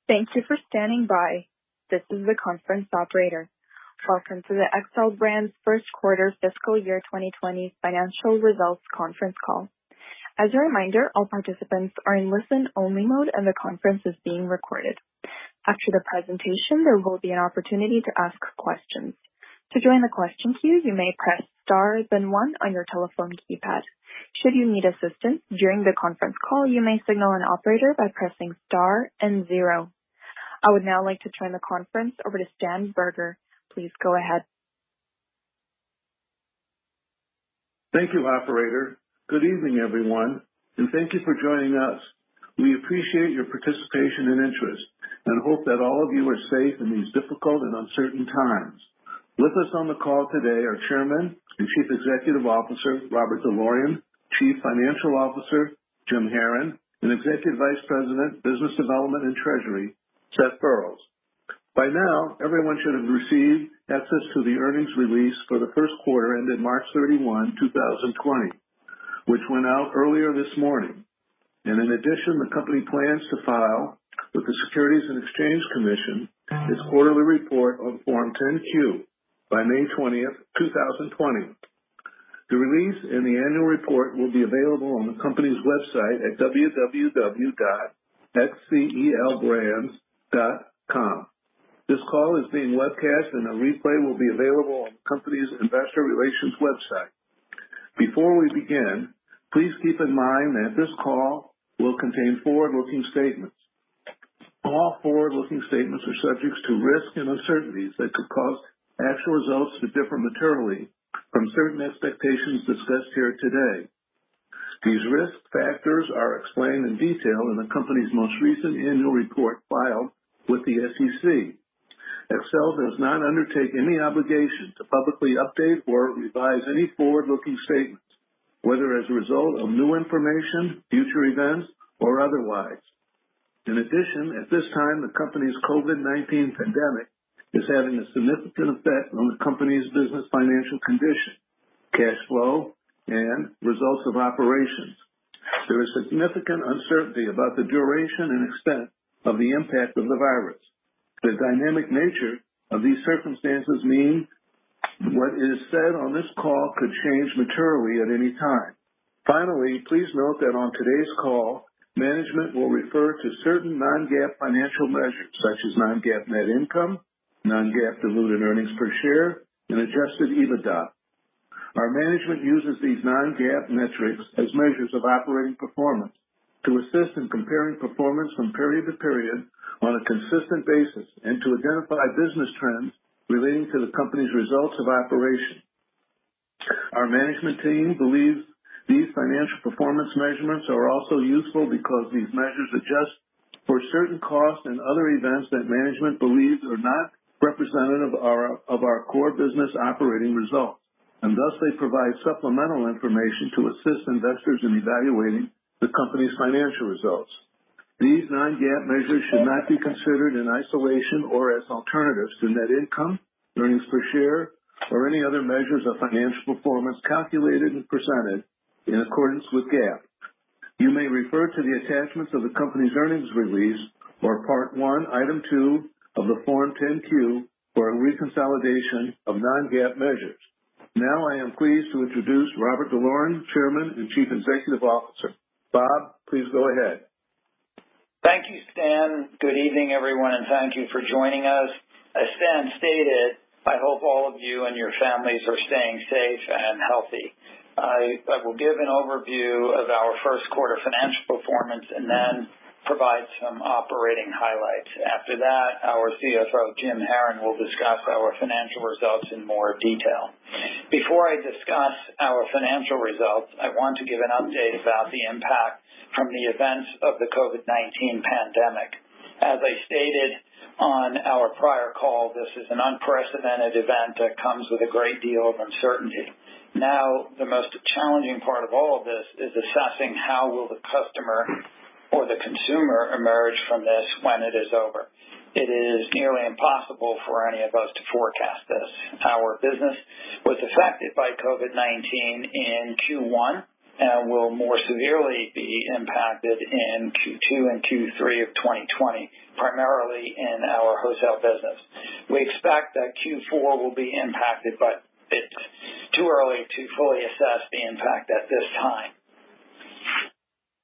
Thank you for standing by. This is the conference operator. Welcome to the Xcel Brands first quarter fiscal year 2020 financial results conference call. As a reminder, all participants are in listen-only mode and the conference is being recorded. After the presentation, there will be an opportunity to ask questions. To join the question queue, you may press star then 1 on your telephone keypad. Should you need assistance during the conference call, you may signal an operator by pressing star and 0. I would now like to turn the conference over to Stan Berger. Please go ahead. Thank you, operator. Good evening, everyone, and thank you for joining us. We appreciate your participation and interest and hope that all of you are safe in these difficult and uncertain times. With us on the call today are Chairman and Chief Executive Officer Robert D'Lorean, Chief Financial Officer Jim Herron, and Executive Vice President, Business Development and Treasury, Seth Burroughs. By now, everyone should have received access to the earnings release for the first quarter ended March 31, 2020, which went out earlier this morning. And in addition, the company plans to file with the Securities and Exchange Commission its quarterly report on Form 10-Q by May 20th, 2020. The release and the annual report will be available on the company's website at www.xcelbrands.com. This call is being webcast and a replay will be available on the company's investor relations website. Before we begin, please keep in mind that this call will contain forward-looking statements. All forward-looking statements are subject to risks and uncertainties that could cause actual results to differ materially from certain expectations discussed here today. These risk factors are explained in detail in the company's most recent annual report filed with the SEC. Xcel does not undertake any obligation to publicly update or revise any forward-looking statements, whether as a result of new information, future events, or otherwise. In addition, at this time, the company's COVID-19 pandemic is having a significant effect on the company's business financial condition, cash flow, and results of operations. There is significant uncertainty about the duration and extent of the impact of the virus. The dynamic nature of these circumstances mean what is said on this call could change materially at any time. Finally, please note that on today's call, management will refer to certain non-GAAP financial measures such as non-GAAP net income, non-GAAP diluted earnings per share, and adjusted EBITDA. Our management uses these non-GAAP metrics as measures of operating performance to assist in comparing performance from period to period on a consistent basis and to identify business trends relating to the company's results of operation. Our management team believes these financial performance measurements are also useful because these measures adjust for certain costs and other events that management believes are not representative of our core business operating results, and thus they provide supplemental information to assist investors in evaluating the company's financial results. These non-GAAP measures should not be considered in isolation or as alternatives to net income, earnings per share, or any other measures of financial performance calculated and presented in accordance with GAAP. You may refer to the attachments of the company's earnings release or Part 1, Item 2 of the Form 10-Q for a reconciliation of non-GAAP measures. Now I am pleased to introduce Robert D'Lorean, Chairman and Chief Executive Officer. Bob, please go ahead. Thank you, Stan. Good evening, everyone, and thank you for joining us. As Stan stated, I hope all of you and your families are staying safe and healthy. I will give an overview of our first quarter financial performance and then provide some operating highlights. After that, our CFO, Jim Herron, will discuss our financial results in more detail. Before I discuss our financial results, I want to give an update about the impact from the events of the COVID-19 pandemic. As I stated on our prior call, this is an unprecedented event that comes with a great deal of uncertainty. Now, the most challenging part of all of this is assessing how will the customer or the consumer emerge from this when it is over. It is nearly impossible for any of us to forecast this. Our business was affected by COVID-19 in Q1 and will more severely be impacted in Q2 and Q3 of 2020 primarily in our wholesale business. We expect that Q4 will be impacted, but it's too early to fully assess the impact at this time.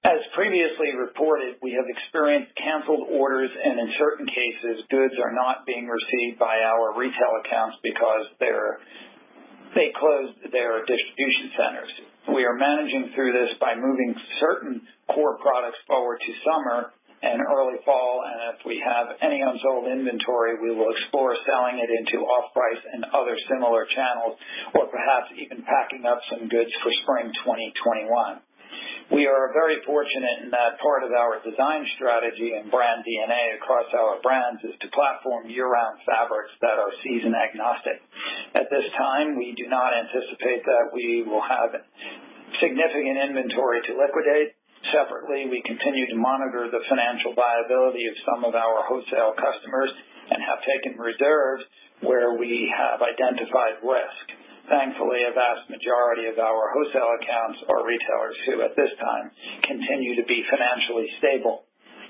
As previously reported, we have experienced canceled orders, and in certain cases, goods are not being received by our retail accounts because they closed their distribution centers. We are managing through this by moving certain core products forward to summer and early fall, and if we have any unsold inventory, we will explore selling it into off-price and other similar channels, or perhaps even packing up some goods for spring 2021. We are very fortunate in that part of our design strategy and brand DNA across our brands is to platform year-round fabrics that are season agnostic. At this time, we do not anticipate that we will have significant inventory to liquidate. Separately, we continue to monitor the financial viability of some of our wholesale customers and have taken reserves where we have identified risk. Thankfully, a vast majority of our wholesale accounts are retailers who, at this time, continue to be financially stable.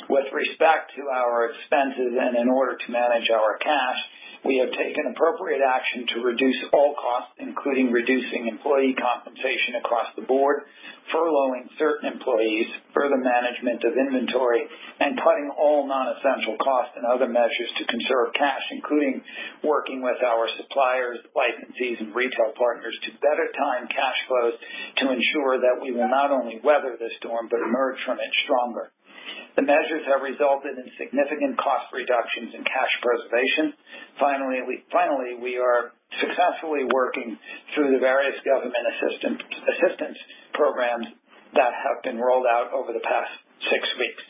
With respect to our expenses and in order to manage our cash, we have taken appropriate action to reduce all costs, including reducing employee compensation across the board, furloughing certain employees, further management of inventory, and cutting all non-essential costs and other measures to conserve cash, including working with our suppliers, licensees, and retail partners to better time cash flows to ensure that we will not only weather this storm but emerge from it stronger. The measures have resulted in significant cost reductions and cash preservation. Finally, we are successfully working through the various government assistance programs that have been rolled out over the past 6 weeks.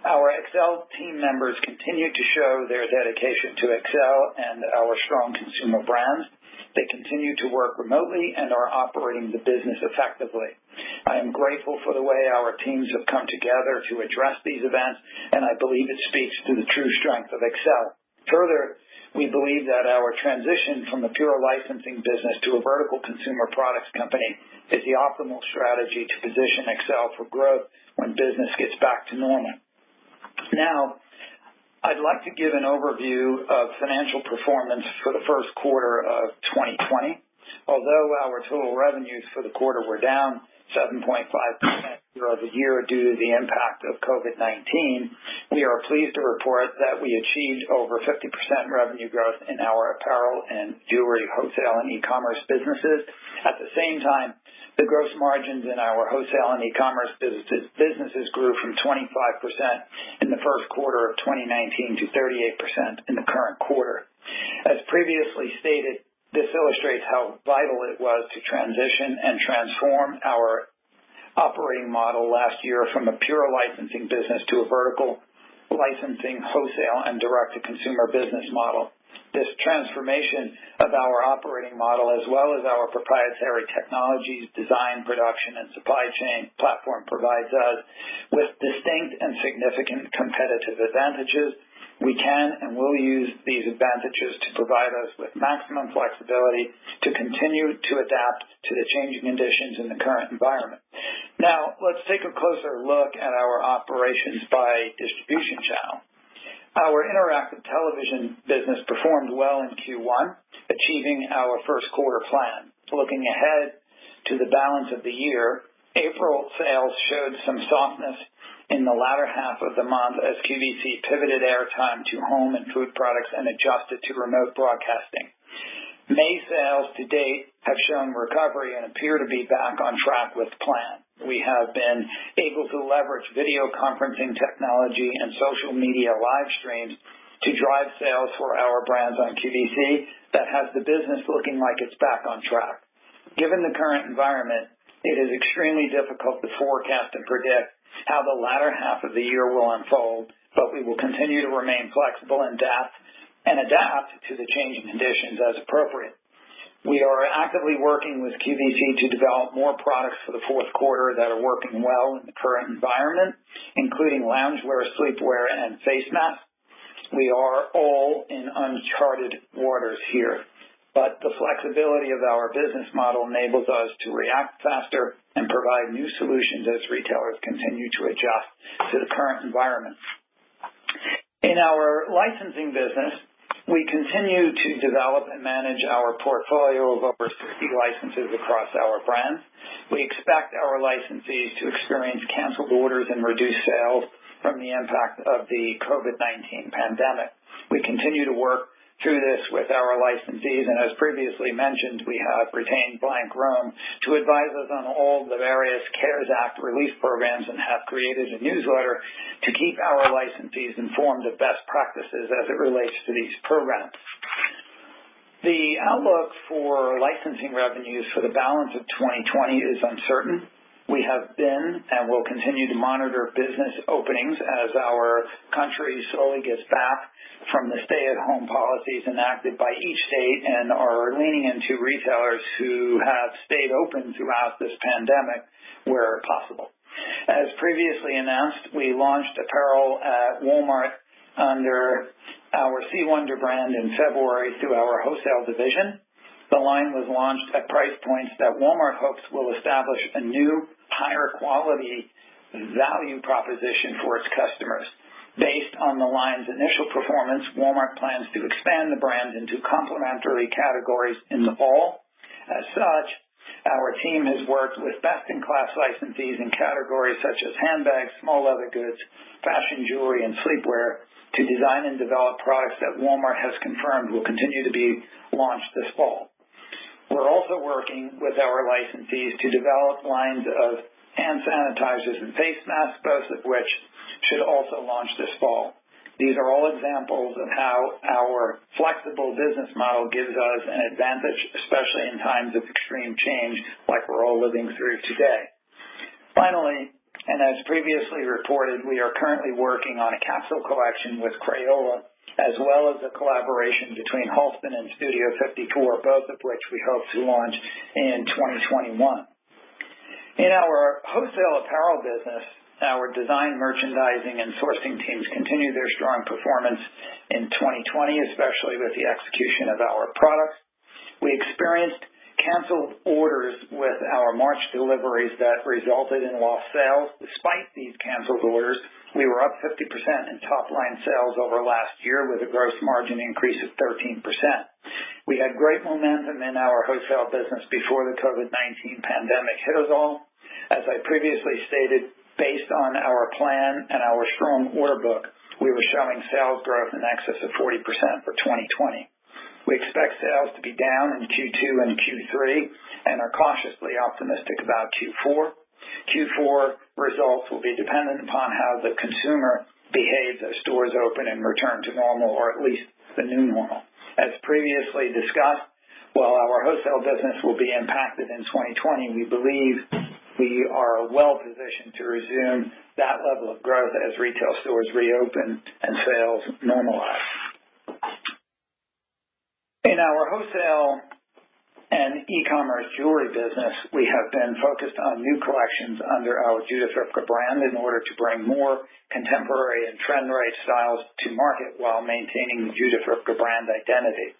Our Xcel team members continue to show their dedication to Xcel and our strong consumer brands. They continue to work remotely and are operating the business effectively. I am grateful for the way our teams have come together to address these events, and I believe it speaks to the true strength of Xcel. Further, we believe that our transition from a pure licensing business to a vertical consumer products company is the optimal strategy to position Xcel for growth when business gets back to normal. Now, I'd like to give an overview of financial performance for the first quarter of 2020. Although our total revenues for the quarter were down 7.5% year-over-year due to the impact of COVID-19, we are pleased to report that we achieved over 50% revenue growth in our apparel and jewelry wholesale and e-commerce businesses. At the same time, the gross margins in our wholesale and e-commerce businesses grew from 25% in the first quarter of 2019 to 38% in the current quarter. As previously stated, this illustrates how vital it was to transition and transform our operating model last year from a pure licensing business to a vertical licensing, wholesale, and direct-to-consumer business model. This transformation of our operating model, as well as our proprietary technologies, design, production, and supply chain platform, provides us with distinct and significant competitive advantages. We can and will use these advantages to provide us with maximum flexibility to continue to adapt to the changing conditions in the current environment. Now, let's take a closer look at our operations by distribution channel. Our interactive television business performed well in Q1, achieving our first quarter plan. Looking ahead to the balance of the year, April sales showed some softness in the latter half of the month as QVC pivoted airtime to home and food products and adjusted to remote broadcasting. May sales to date have shown recovery and appear to be back on track with plan. We have been able to leverage video conferencing technology and social media live streams to drive sales for our brands on QVC that has the business looking like it's back on track. Given the current environment, it is extremely difficult to forecast and predict how the latter half of the year will unfold, but we will continue to remain flexible and adapt to the changing conditions as appropriate. We are actively working with QVC to develop more products for the fourth quarter that are working well in the current environment, including loungewear, sleepwear, and face masks. We are all in uncharted waters here, but the flexibility of our business model enables us to react faster and provide new solutions as retailers continue to adjust to the current environment. In our licensing business, we continue to develop and manage our portfolio of over 60 licenses across our brands. We expect our licensees to experience canceled orders and reduced sales from the impact of the COVID-19 pandemic. We continue to work through this with our licensees, and as previously mentioned, we have retained Blank Rome to advise us on all the various CARES Act relief programs and have created a newsletter to keep our licensees informed of best practices as it relates to these programs. The outlook for licensing revenues for the balance of 2020 is uncertain. We have been and will continue to monitor business openings as our country slowly gets back from the stay-at-home policies enacted by each state and are leaning into retailers who have stayed open throughout this pandemic where possible. As previously announced, we launched apparel at Walmart under our C. Wonder brand in February through our wholesale division. The line was launched at price points that Walmart hopes will establish a new, higher quality value proposition for its customers. Based on the line's initial performance, Walmart plans to expand the brand into complementary categories in the fall. As such, our team has worked with best-in-class licensees in categories such as handbags, small leather goods, fashion jewelry, and sleepwear to design and develop products that Walmart has confirmed will continue to be launched this fall. We're also working with our licensees to develop lines of hand sanitizers and face masks, both of which should also launch this fall. These are all examples of how our flexible business model gives us an advantage, especially in times of extreme change like we're all living through today. Finally, and as previously reported, we are currently working on a capsule collection with Crayola, as well as a collaboration between Halston and Studio 54, both of which we hope to launch in 2021. In our wholesale apparel business, our design, merchandising, and sourcing teams continue their strong performance in 2020, especially with the execution of our products. We experienced canceled orders with our March deliveries that resulted in lost sales. Despite these canceled orders, we were up 50% in top-line sales over last year with a gross margin increase of 13%. We had great momentum in our wholesale business before the COVID-19 pandemic hit us all. As I previously stated, based on our plan and our strong order book, we were showing sales growth in excess of 40% for 2020. We expect sales to be down in Q2 and Q3 and are cautiously optimistic about Q4. Q4 results will be dependent upon how the consumer behaves as stores open and return to normal, or at least the new normal. As previously discussed, while our wholesale business will be impacted in 2020, we believe we are well positioned to resume that level of growth as retail stores reopen and sales normalize. In our wholesale and e-commerce jewelry business, we have been focused on new collections under our Judith Ripka brand in order to bring more contemporary and trend-right styles to market while maintaining the Judith Ripka brand identity.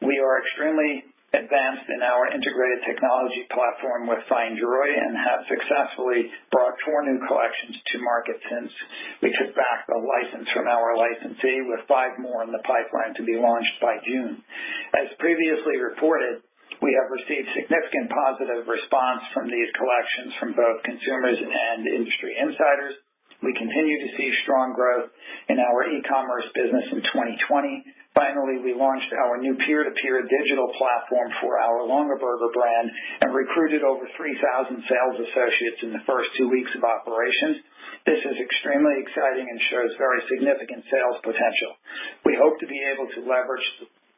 We are extremely advanced in our integrated technology platform with Fine Jewelry and have successfully brought 4 new collections to market since we took back the license from our licensee, with 5 more in the pipeline to be launched by June. As previously reported, we have received significant positive response from these collections from both consumers and industry insiders. We continue to see strong growth in our e-commerce business in 2020. Finally, we launched our new peer-to-peer digital platform for our Longaberger brand and recruited over 3,000 sales associates in the first 2 weeks of operations. This is extremely exciting and shows very significant sales potential. We hope to be able to leverage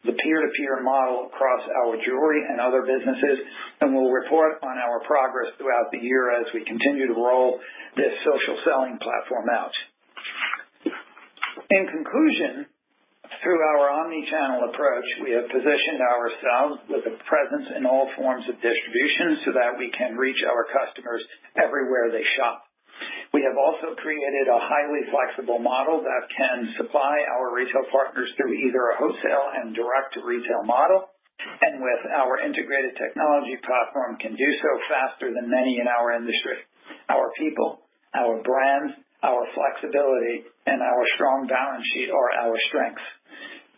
the peer-to-peer model across our jewelry and other businesses, and we'll report on our progress throughout the year as we continue to roll this social selling platform out. In conclusion, through our omni-channel approach, we have positioned ourselves with a presence in all forms of distribution so that we can reach our customers everywhere they shop. We have also created a highly flexible model that can supply our retail partners through either a wholesale and direct-to-retail model, and with our integrated technology platform can do so faster than many in our industry. Our people, our brands, our flexibility, and our strong balance sheet are our strengths.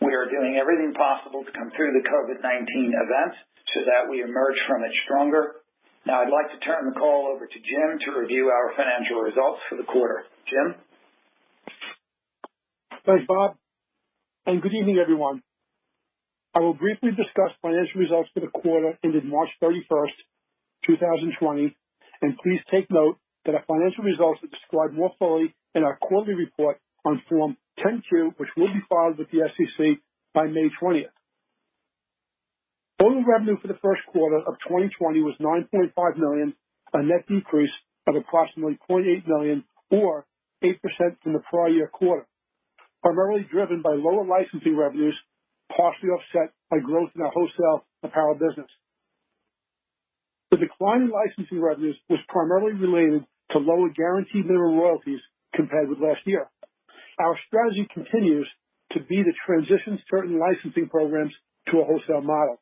We are doing everything possible to come through the COVID-19 event so that we emerge from it stronger. Now I'd like to turn the call over to Jim to review our financial results for the quarter. Jim? Thanks, Bob, and good evening, everyone. I will briefly discuss financial results for the quarter ended March 31st, 2020, and please take note that our financial results are described more fully in our quarterly report on Form 10-Q, which will be filed with the SEC by May 20th. Total revenue for the first quarter of 2020 was $9.5 million, a net decrease of approximately $0.8 million, or 8% from the prior year quarter, primarily driven by lower licensing revenues, partially offset by growth in our wholesale apparel business. The decline in licensing revenues was primarily related to lower guaranteed minimum royalties compared with last year. Our strategy continues to be to transition certain licensing programs to a wholesale model,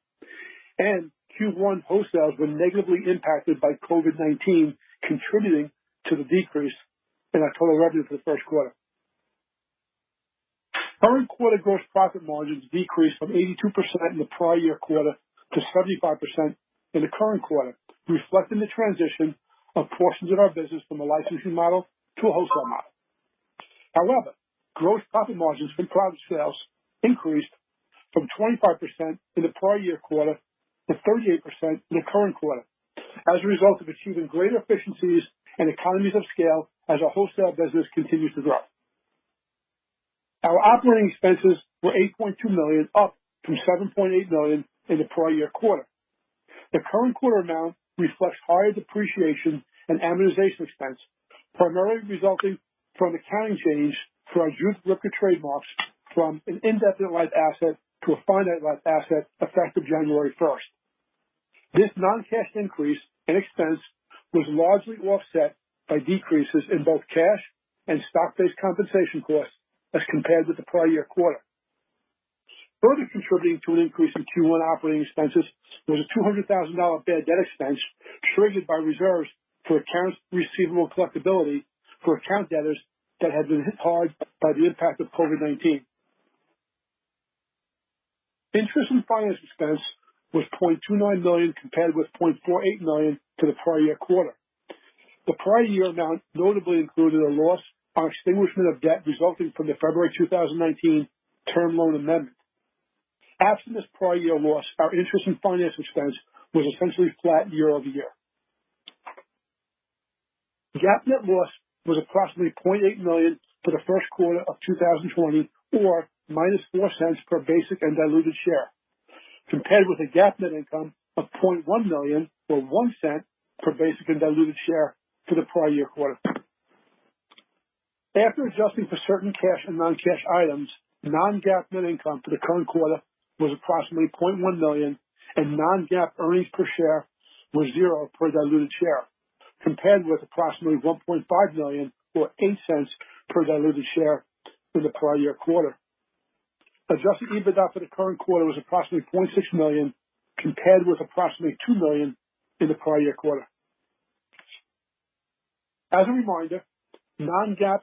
and Q1 wholesales were negatively impacted by COVID-19, contributing to the decrease in our total revenue for the first quarter. Current quarter gross profit margins decreased from 82% in the prior year quarter to 75% in the current quarter, reflecting the transition of portions of our business from a licensing model to a wholesale model. However, gross profit margins from product sales increased from 25% in the prior year quarter to 38% in the current quarter, as a result of achieving greater efficiencies and economies of scale as our wholesale business continues to grow. Our operating expenses were $8.2 million, up from $7.8 million in the prior year quarter. The current quarter amount reflects higher depreciation and amortization expense, primarily resulting from accounting change for our Jute Ripka trademarks from an indefinite-life asset to a finite-life asset effective January 1st. This non-cash increase in expense was largely offset by decreases in both cash and stock-based compensation costs as compared with the prior year quarter. Further contributing to an increase in Q1 operating expenses was a $200,000 bad debt expense triggered by reserves for accounts receivable collectability for account debtors that had been hit hard by the impact of COVID-19. Interest and finance expense was $0.29 million compared with $0.48 million to the prior year quarter. The prior year amount notably included a loss on extinguishment of debt resulting from the February 2019 term loan amendment. Absent this prior year loss, our interest and finance expense was essentially flat year over year. GAAP net loss was approximately $0.8 million for the first quarter of 2020, or minus 4 cents per basic and diluted share, compared with a GAAP net income of $0.1 million, or 1 cent per basic and diluted share for the prior year quarter. After adjusting for certain cash and non-cash items, non-GAAP net income for the current quarter was approximately $0.1 million, and non-GAAP earnings per share was 0 per diluted share, compared with approximately $1.5 million, or 8 cents per diluted share in the prior year quarter. Adjusted EBITDA for the current quarter was approximately $0.6 million, compared with approximately $2 million in the prior year quarter. As a reminder, non-GAAP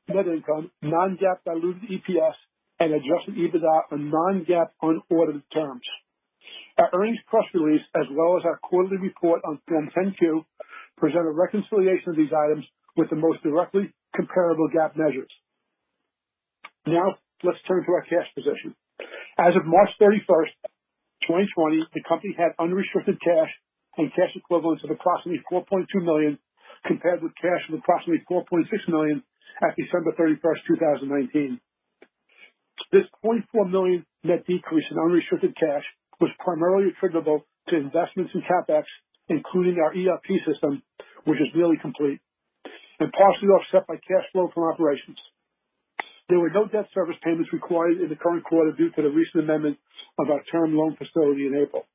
net income, non-GAAP diluted EPS, and adjusted EBITDA are non-GAAP unaudited terms. Our earnings press release, as well as our quarterly report on Form 10-Q, present a reconciliation of these items with the most directly comparable GAAP measures. Now, let's turn to our cash position. As of March 31st, 2020, the company had unrestricted cash and cash equivalents of approximately $4.2 million, compared with cash of approximately $4.6 million at December 31st, 2019. This $0.4 million net decrease in unrestricted cash was primarily attributable to investments in CapEx, including our ERP system, which is nearly complete, and partially offset by cash flow from operations. There were no debt service payments required in the current quarter due to the recent amendment of our term loan facility in April.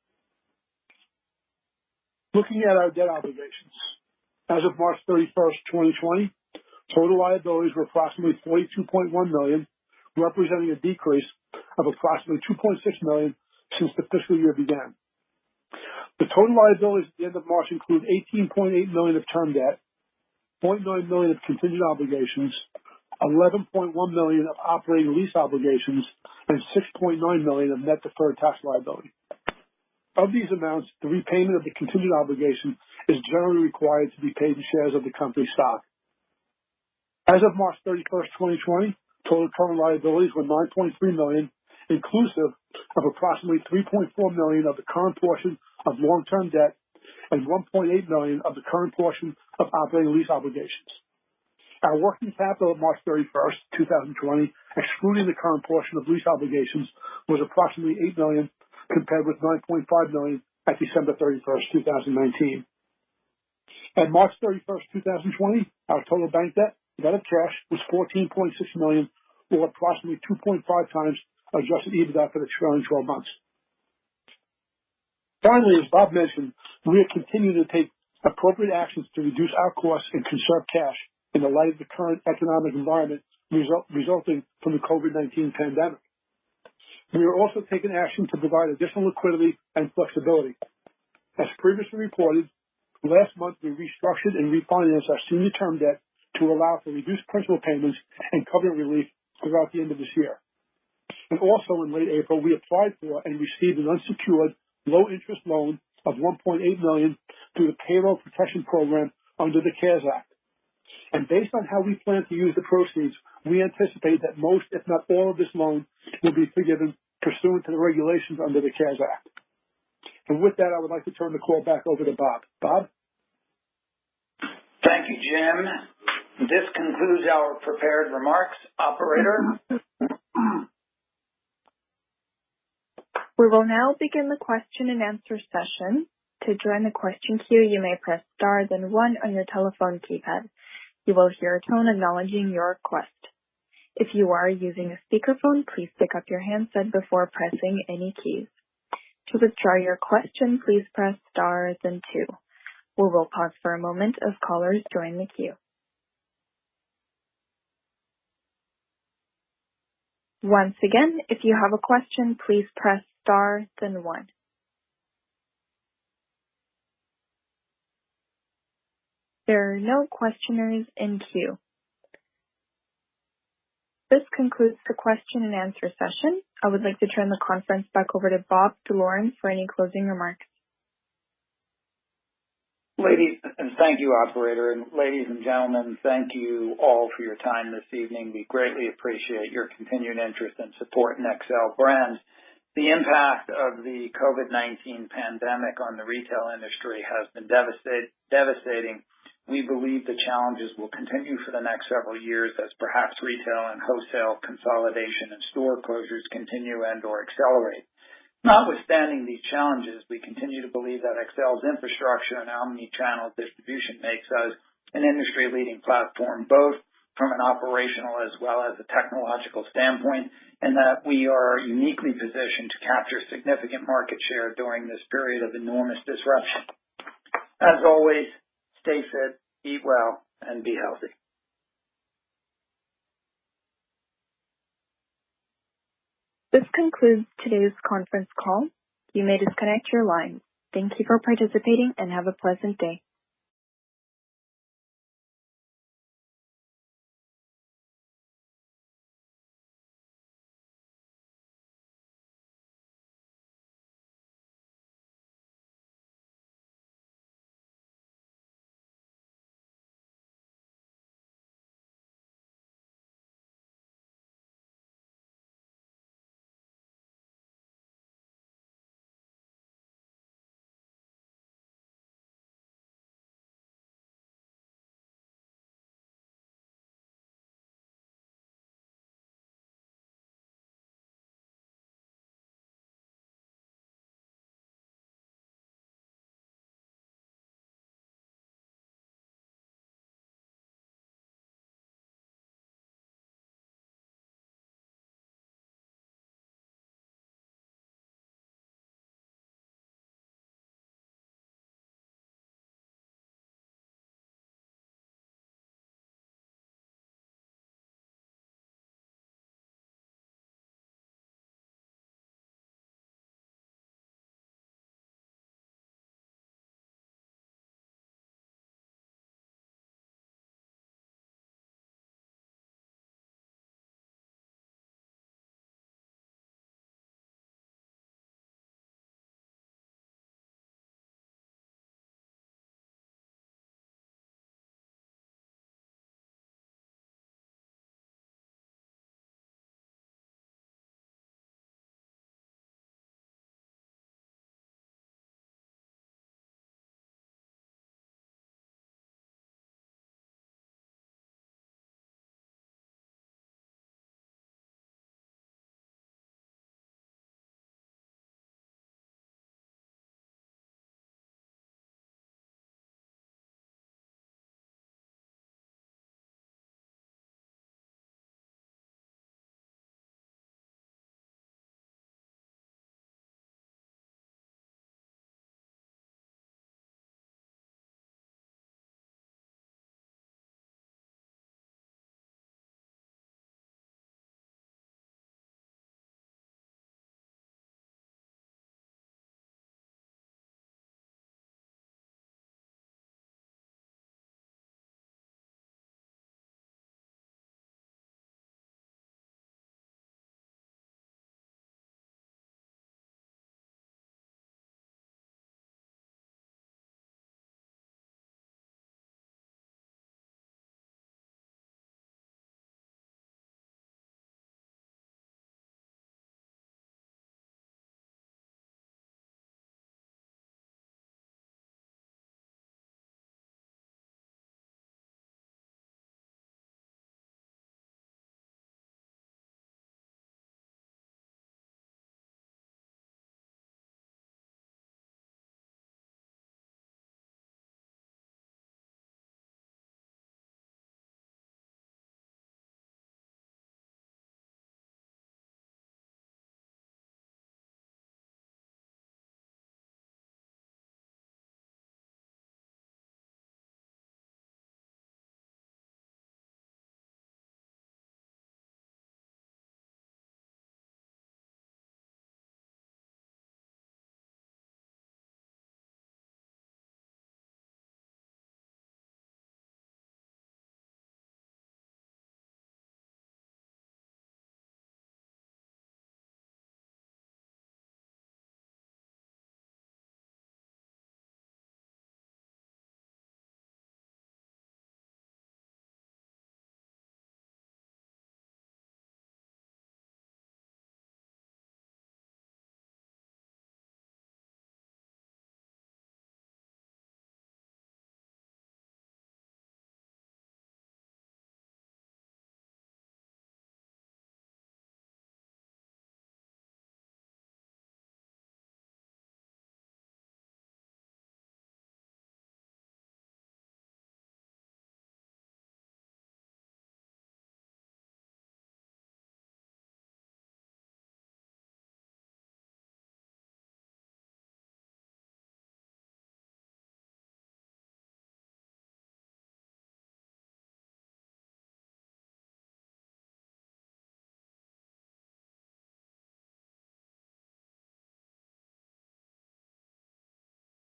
Looking at our debt obligations, as of March 31st, 2020, total liabilities were approximately $42.1 million, representing a decrease of approximately $2.6 million since the fiscal year began. The total liabilities at the end of March include $18.8 million of term debt, $0.9 million of contingent obligations, $11.1 million of operating lease obligations, and $6.9 million of net deferred tax liability. Of these amounts, the repayment of the contingent obligation is generally required to be paid in shares of the company stock. As of March 31st, 2020, total current liabilities were $9.3 million, inclusive of approximately $3.4 million of the current portion of long-term debt and $1.8 million of the current portion of operating lease obligations. Our working capital at March 31st, 2020, excluding the current portion of lease obligations, was approximately $8 million, compared with $9.5 million at December 31st, 2019. At March 31st, 2020, our total bank debt, net of cash, was $14.6 million, or approximately 2.5 times adjusted EBITDA for the trailing 12 months. Finally, as Bob mentioned, we are continuing to take appropriate actions to reduce our costs and conserve cash in the light of the current economic environment resulting from the COVID-19 pandemic. We are also taking action to provide additional liquidity and flexibility. As previously reported, last month we restructured and refinanced our senior term debt to allow for reduced principal payments and covenant relief throughout the end of this year. And also in late April, we applied for and received an unsecured, low-interest loan of $1.8 million through the Payroll Protection Program under the CARES Act. And based on how we plan to use the proceeds, we anticipate that most, if not all, of this loan will be forgiven pursuant to the regulations under the CARES Act. And with that, I would like to turn the call back over to Bob. Bob? Thank you, Jim. This concludes our prepared remarks. Operator? We will now begin the question and answer session. To join the question queue, you may press star then 1 on your telephone keypad. You will hear a tone acknowledging your request. If you are using a speakerphone, please pick up your handset before pressing any keys. To withdraw your question, please press star then 2. We will pause for a moment as callers join the queue. Once again, if you have a question, please press star then 1. There are no questioners in queue. This concludes the question and answer session. I would like to turn the conference back over to Bob DeLorean for any closing remarks. Ladies, and thank you, operator, and ladies and gentlemen, thank you all for your time this evening. We greatly appreciate your continued interest and support in Xcel Brands. The impact of the COVID-19 pandemic on the retail industry has been devastating. We believe the challenges will continue for the next several years as perhaps retail and wholesale consolidation and store closures continue and/or accelerate. Notwithstanding these challenges, we continue to believe that Xcel's infrastructure and omni-channel distribution makes us an industry-leading platform, both from an operational as well as a technological standpoint, and that we are uniquely positioned to capture significant market share during this period of enormous disruption. As always, stay fit, eat well, and be healthy. This concludes today's conference call. You may disconnect your lines. Thank you for participating and have a pleasant day.